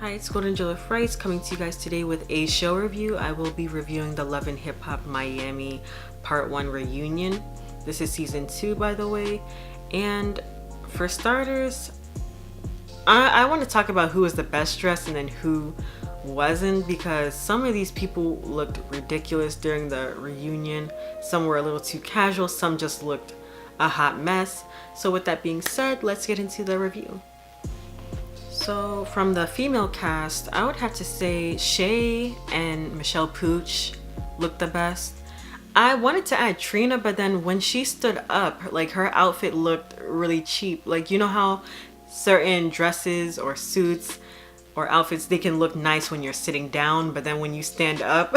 Hi, it's Golden Jill of Rice coming to you guys today with a show review. I will be reviewing the Love and Hip Hop Miami Part 1 reunion. This is season 2, by the way. And for starters, I want to talk about who was the best dressed and then who wasn't, because some of these people looked ridiculous during the reunion. Some were a little too casual, some just looked a hot mess. So with that being said, let's get into the review. So from the female cast, I would have to say Shay and Michelle Pooch looked the best. I wanted to add Trina, but then when she stood up, like, her outfit looked really cheap. Like, you know how certain dresses or suits or outfits, they can look nice when you're sitting down, but then when you stand up,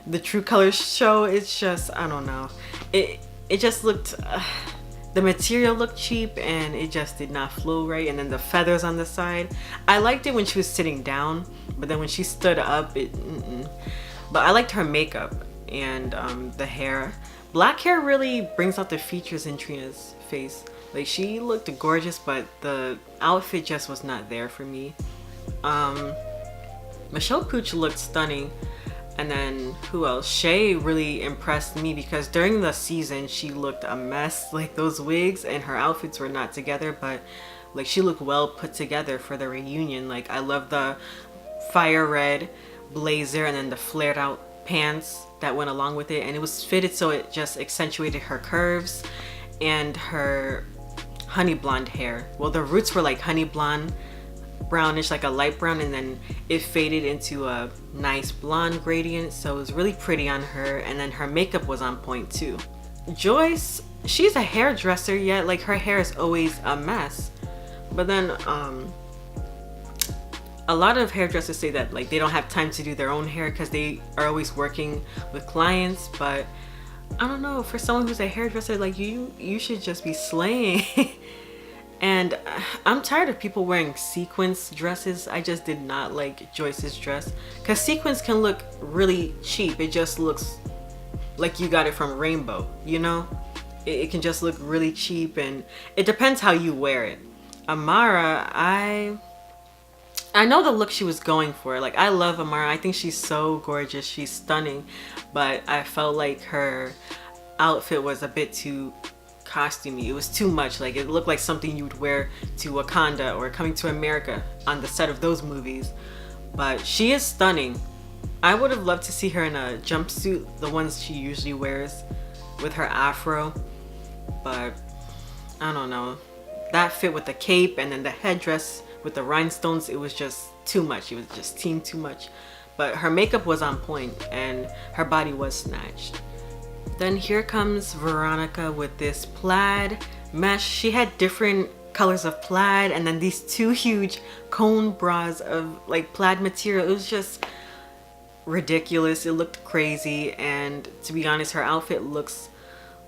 the true colors show. It's just, I don't know. It just looked... the material looked cheap and it just did not flow right. And then the feathers on the side, I liked it when she was sitting down, but then when she stood up, but I liked her makeup and the hair. Black hair really brings out the features in Trina's face. Like, she looked gorgeous, but the outfit just was not there for me. Michelle Pooch looked stunning. And then who else? Shay really impressed me because during the season she looked a mess. Like, those wigs and her outfits were not together, but like, she looked well put together for the reunion. Like, I love the fire red blazer and then the flared out pants that went along with it, and it was fitted so it just accentuated her curves and her honey blonde hair. Well, the roots were like honey blonde, brownish, like a light brown, and then it faded into a nice blonde gradient, so it was really pretty on her. And then her makeup was on point too. Joyce, she's a hairdresser, yet like, her hair is always a mess. But then a lot of hairdressers say that like, they don't have time to do their own hair because they are always working with clients. But I don't know, for someone who's a hairdresser, like, you should just be slaying. And I'm tired of people wearing sequins dresses. I just did not like Joyce's dress because sequins can look really cheap. It just looks like you got it from Rainbow, you know? It can just look really cheap, and it depends how you wear it. Amara, I know the look she was going for. Like, I love Amara. I think she's so gorgeous. She's stunning. But I felt like her outfit was a bit too costumey. It was too much. Like, it looked like something you would wear to Wakanda or Coming to America on the set of those movies. But she is stunning. I would have loved to see her in a jumpsuit, the ones she usually wears, with her afro. But I don't know, that fit with the cape and then the headdress with the rhinestones, it was just too much. It was just teamed too much. But her makeup was on point and her body was snatched. Then here comes Veronica with this plaid mesh. She had different colors of plaid and then these two huge cone bras of like plaid material. It was just ridiculous. It looked crazy, and to be honest, her outfit looks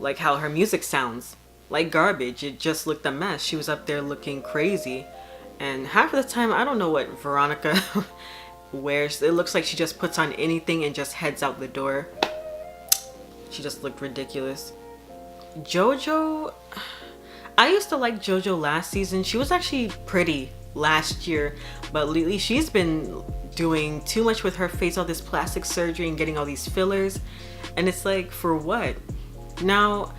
like how her music sounds, like garbage. It just looked a mess. She was up there looking crazy, and half of the time I don't know what Veronica wears. It looks like she just puts on anything and just heads out the door. She just looked ridiculous. JoJo, I used to like JoJo last season. She was actually pretty last year, but lately she's been doing too much with her face, all this plastic surgery and getting all these fillers, and it's like, for what? Now,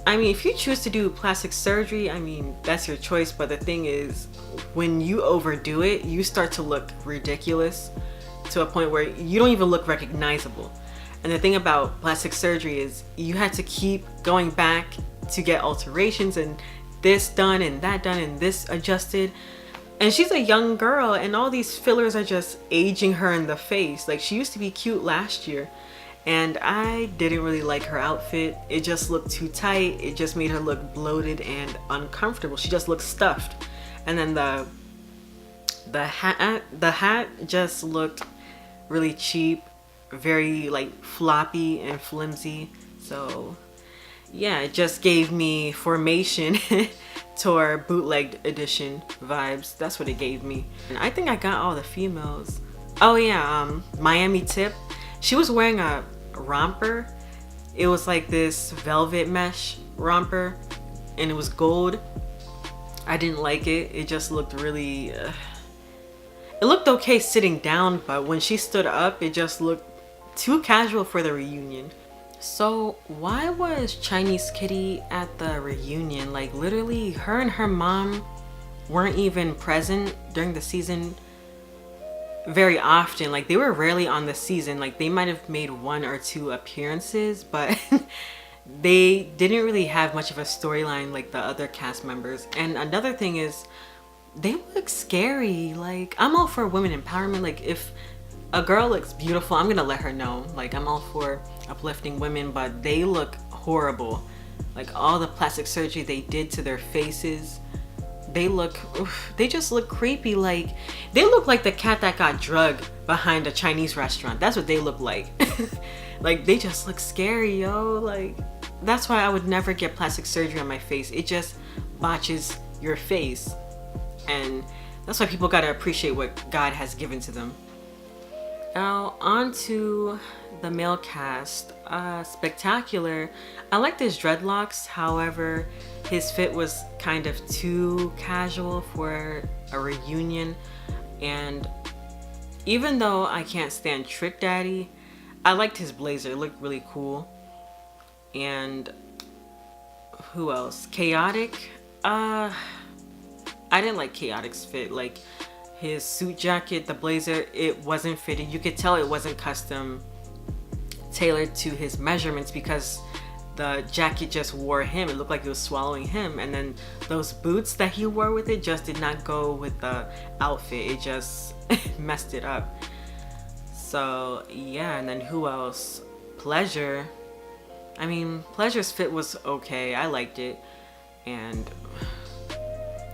I mean, if you choose to do plastic surgery, I mean, that's your choice, but the thing is, when you overdo it, you start to look ridiculous to a point where you don't even look recognizable. And the thing about plastic surgery is you had to keep going back to get alterations and this done and that done and this adjusted. And she's a young girl and all these fillers are just aging her in the face. Like, she used to be cute last year, and I didn't really like her outfit. It just looked too tight. It just made her look bloated and uncomfortable. She just looked stuffed. And then the hat just looked really cheap, very like floppy and flimsy. So yeah, it just gave me Formation tour bootleg edition vibes. That's what it gave me. And I think I got all the females. Oh yeah, Miami Tip, she was wearing a romper. It was like this velvet mesh romper and it was gold. I didn't like it. It just looked really It looked okay sitting down, but when she stood up, it just looked too casual for the reunion. So why was Chinese Kitty at the reunion? Like literally her and her mom weren't even present during the season very often. Like they were rarely on the season. Like they might have made 1 or 2 appearances, but they didn't really have much of a storyline like the other cast members. And another thing is they look scary. Like I'm all for women empowerment. Like if a girl looks beautiful, I'm gonna let her know. Like I'm all for uplifting women, but they look horrible. Like all the plastic surgery they did to their faces, they just look creepy. Like they look like the cat that got drugged behind a Chinese restaurant. That's what they look like. Like they just look scary, yo. Like that's why I would never get plastic surgery on my face. It just botches your face, and that's why people gotta appreciate what God has given to them. Now on to the male cast. Spectacular. I liked his dreadlocks, however his fit was kind of too casual for a reunion. And even though I can't stand Trick Daddy, I liked his blazer. It looked really cool. And who else? Chaotic. I didn't like Chaotic's fit. Like his suit jacket, the blazer, it wasn't fitted. You could tell it wasn't custom tailored to his measurements because the jacket just wore him. It looked like it was swallowing him. And then those boots that he wore with it just did not go with the outfit. It just messed it up. So yeah, and then who else? Pleasure. I mean, Pleasure's fit was okay. I liked it. And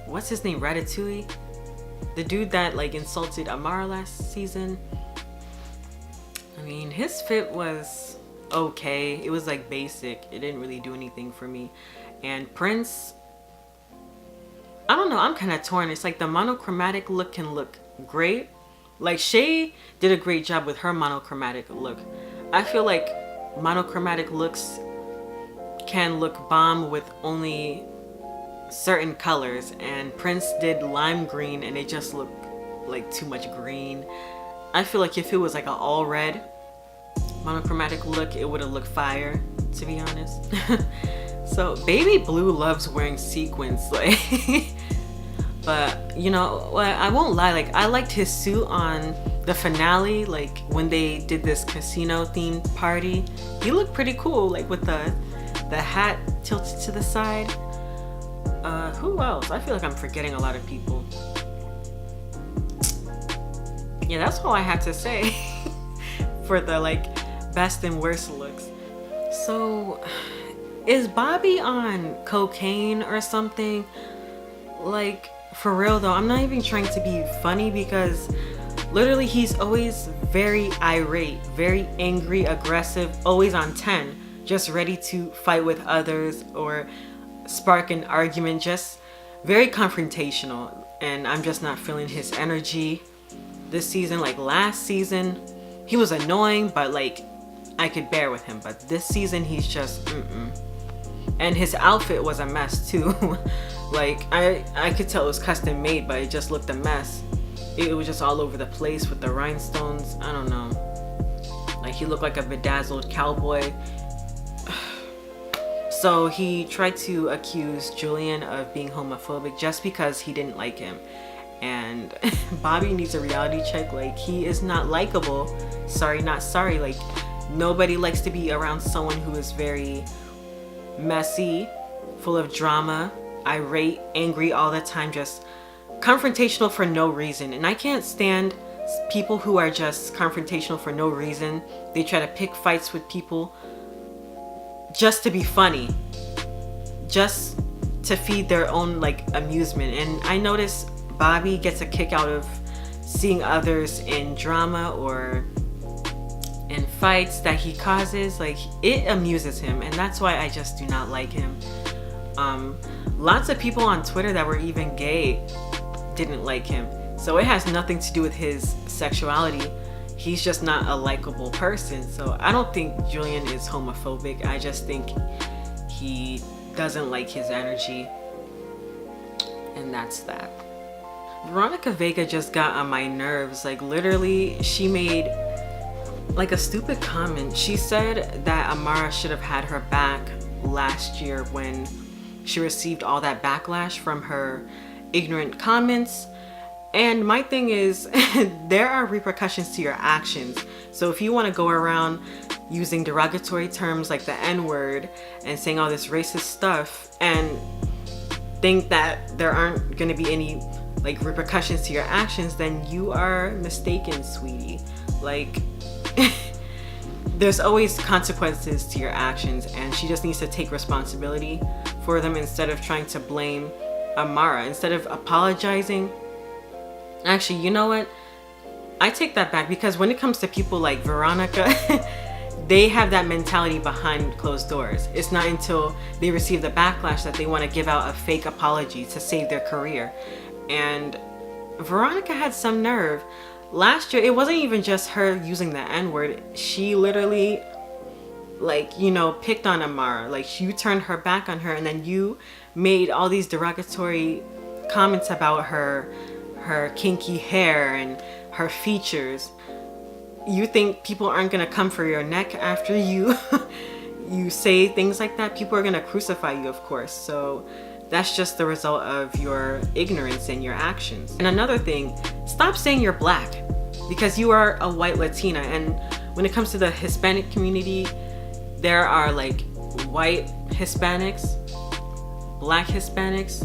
what's his name? Ratatouille? The dude that like insulted Amara last season. I mean, his fit was okay. It was like basic. It didn't really do anything for me. And Prince, I don't know. I'm kind of torn. It's like the monochromatic look can look great. Like Shay did a great job with her monochromatic look. I feel like monochromatic looks can look bomb with only certain colors, and Prince did lime green and it just looked like too much green. I feel like if it was like an all red monochromatic look, it would have looked fire, to be honest. So Baby Blue loves wearing sequins, like but you know, I won't lie, like I liked his suit on the finale, like when they did this casino themed party. He looked pretty cool, like with the hat tilted to the side. Who else? I feel like I'm forgetting a lot of people. Yeah, that's all I had to say for the like best and worst looks. So is Bobby on cocaine or something? Like for real though, I'm not even trying to be funny because literally he's always very irate, very angry, aggressive, always on 10, just ready to fight with others or spark an argument, just very confrontational. And I'm just not feeling his energy this season. Like last season he was annoying, but like I could bear with him, but this season he's just and his outfit was a mess too. Like I could tell it was custom made, but it just looked a mess. It was just all over the place with the rhinestones. I don't know, like he looked like a bedazzled cowboy. So he tried to accuse Julian of being homophobic just because he didn't like him. And Bobby needs a reality check. Like he is not likable. Sorry, not sorry. Like nobody likes to be around someone who is very messy, full of drama, irate, angry all the time, just confrontational for no reason. And I can't stand people who are just confrontational for no reason. They try to pick fights with people just to be funny, just to feed their own like amusement. And I notice Bobby gets a kick out of seeing others in drama or in fights that he causes. Like it amuses him, and that's why I just do not like him. Lots of people on Twitter that were even gay didn't like him, so it has nothing to do with his sexuality. He's just not a likable person. So I don't think Julian is homophobic. I just think he doesn't like his energy, and that's that. Veronica Vega just got on my nerves. Like, literally, she made like a stupid comment. She said that Amara should have had her back last year when she received all that backlash from her ignorant comments. And my thing is, there are repercussions to your actions. So if you want to go around using derogatory terms like the N-word and saying all this racist stuff and think that there aren't going to be any like repercussions to your actions, then you are mistaken, sweetie. Like, there's always consequences to your actions, and she just needs to take responsibility for them instead of trying to blame Amara. Instead of apologizing, actually, you know what? I take that back, because when it comes to people like Veronica, they have that mentality behind closed doors. It's not until they receive the backlash that they want to give out a fake apology to save their career. And Veronica had some nerve. Last year, it wasn't even just her using the N-word. She literally, like, you know, picked on Amara. Like, you turned her back on her, and then you made all these derogatory comments about her kinky hair and her features. You think people aren't gonna come for your neck after you you say things like that? People are gonna crucify you, of course. So that's just the result of your ignorance and your actions. And another thing, stop saying you're black, because you are a white Latina. And when it comes to the Hispanic community, there are like white Hispanics, black Hispanics,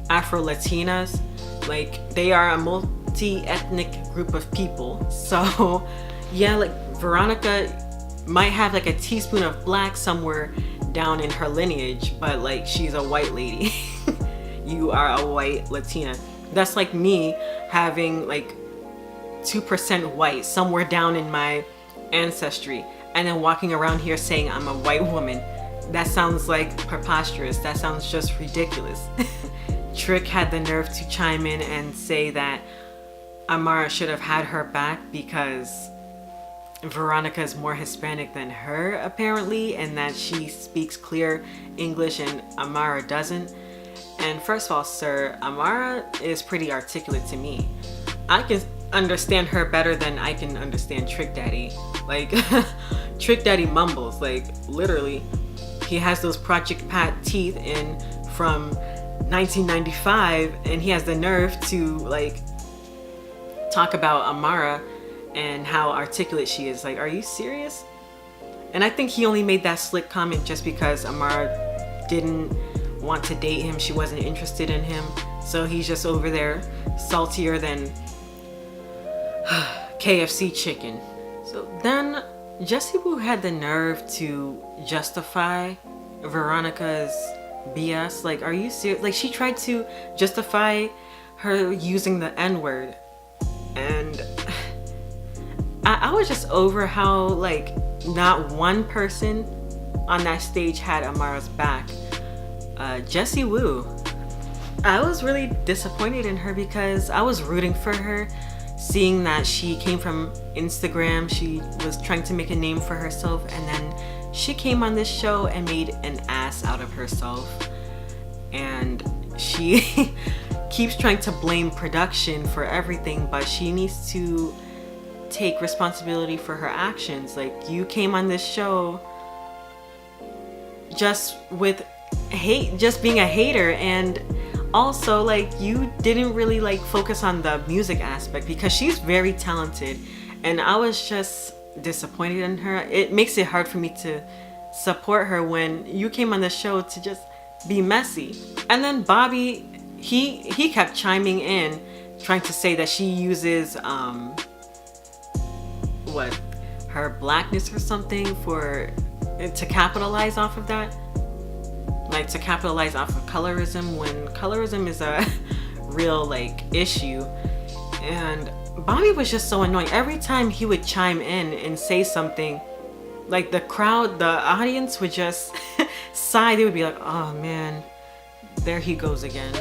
Afro-Latinas. Like, they are a multi-ethnic group of people. So yeah, like, Veronica might have like a teaspoon of black somewhere down in her lineage, but like, she's a white lady. You are a white Latina. That's like me having like 2% white somewhere down in my ancestry, and then walking around here saying I'm a white woman. That sounds like preposterous. That sounds just ridiculous. Trick had the nerve to chime in and say that Amara should have had her back because Veronica is more Hispanic than her, apparently, and that she speaks clear English and Amara doesn't. And first of all, sir, Amara is pretty articulate to me. I can understand her better than I can understand Trick Daddy. Like, Trick Daddy mumbles, like, literally. He has those Project Pat teeth in from 1995, and he has the nerve to like talk about Amara and how articulate she is. Like, are you serious? And I think he only made that slick comment just because Amara didn't want to date him. She wasn't interested in him. So he's just over there saltier than KFC chicken. So then Jessie Woo had the nerve to justify Veronica's BS. Like, are you serious? Like, she tried to justify her using the N-word, and I was just over how like not one person on that stage had Amara's back. Jessie Woo, I was really disappointed in her because I was rooting for her, seeing that she came from Instagram. She was trying to make a name for herself, and then she came on this show and made an ass out of herself. And she keeps trying to blame production for everything, but she needs to take responsibility for her actions. Like, you came on this show just with hate, just being a hater, and also like you didn't really like focus on the music aspect, because she's very talented, and I was just disappointed in her. It makes it hard for me to support her when you came on the show to just be messy. And then Bobby, he kept chiming in, trying to say that she uses her blackness or something to capitalize off of that, like to capitalize off of colorism, when colorism is a real like issue. And Bobby was just so annoying. Every time he would chime in and say something, like the audience would just sigh. They would be like, oh man, there he goes again.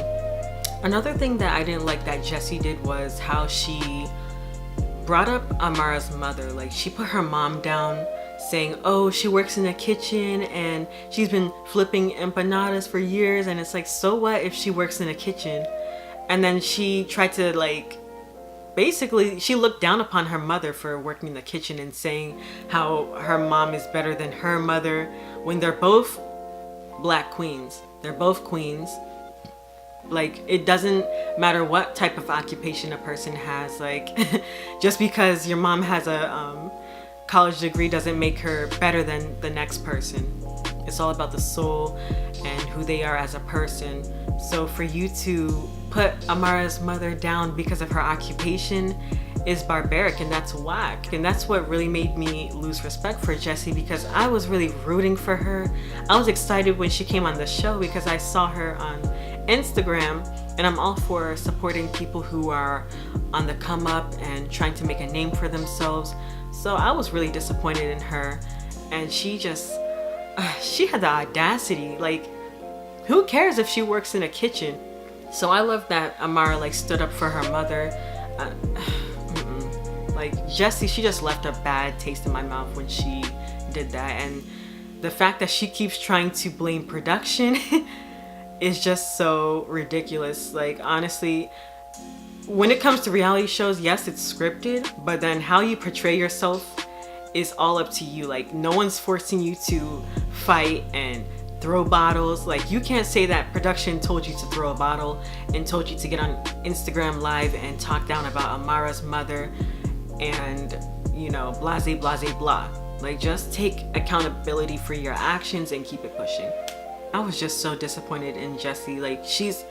Another thing that I didn't like that Jessie did was how she brought up Amara's mother. Like, she put her mom down, saying, oh, she works in the kitchen and she's been flipping empanadas for years. And it's like, so what if she works in a kitchen? And then she tried to like, basically she looked down upon her mother for working in the kitchen and saying how her mom is better than her mother when they're both black queens. They're both queens. Like, it doesn't matter what type of occupation a person has. Like, just because your mom has a college degree doesn't make her better than the next person. It's all about the soul and who they are as a person. So for you to put Amara's mother down because of her occupation is barbaric, and that's whack. And that's what really made me lose respect for Jessie, because I was really rooting for her. I was excited when she came on the show because I saw her on Instagram, and I'm all for supporting people who are on the come up and trying to make a name for themselves. So I was really disappointed in her, and she just she had the audacity. Like, who cares if she works in a kitchen? So I love that Amara like stood up for her mother. Like, Jessie, she just left a bad taste in my mouth when she did that. And the fact that she keeps trying to blame production is just so ridiculous. Like, honestly, when it comes to reality shows, yes, it's scripted, but then how you portray yourself is all up to you. Like, no one's forcing you to fight and throw bottles. Like, you can't say that production told you to throw a bottle and told you to get on Instagram Live and talk down about Amara's mother and, you know, blase blase blah. Like, just take accountability for your actions and keep it pushing. I was just so disappointed in Jessie. Like, she's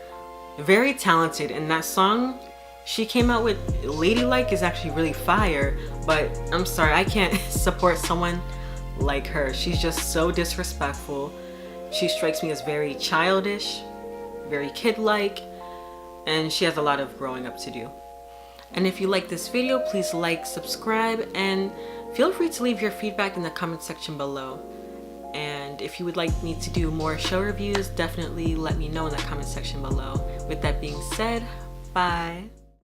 very talented, and that song she came out with, Ladylike, is actually really fire, but I'm sorry, I can't support someone like her. She's just so disrespectful. She strikes me as very childish, very kid-like, and she has a lot of growing up to do. And if you like this video, please like, subscribe, and feel free to leave your feedback in the comment section below. And if you would like me to do more show reviews, definitely let me know in the comment section below. With that being said, bye.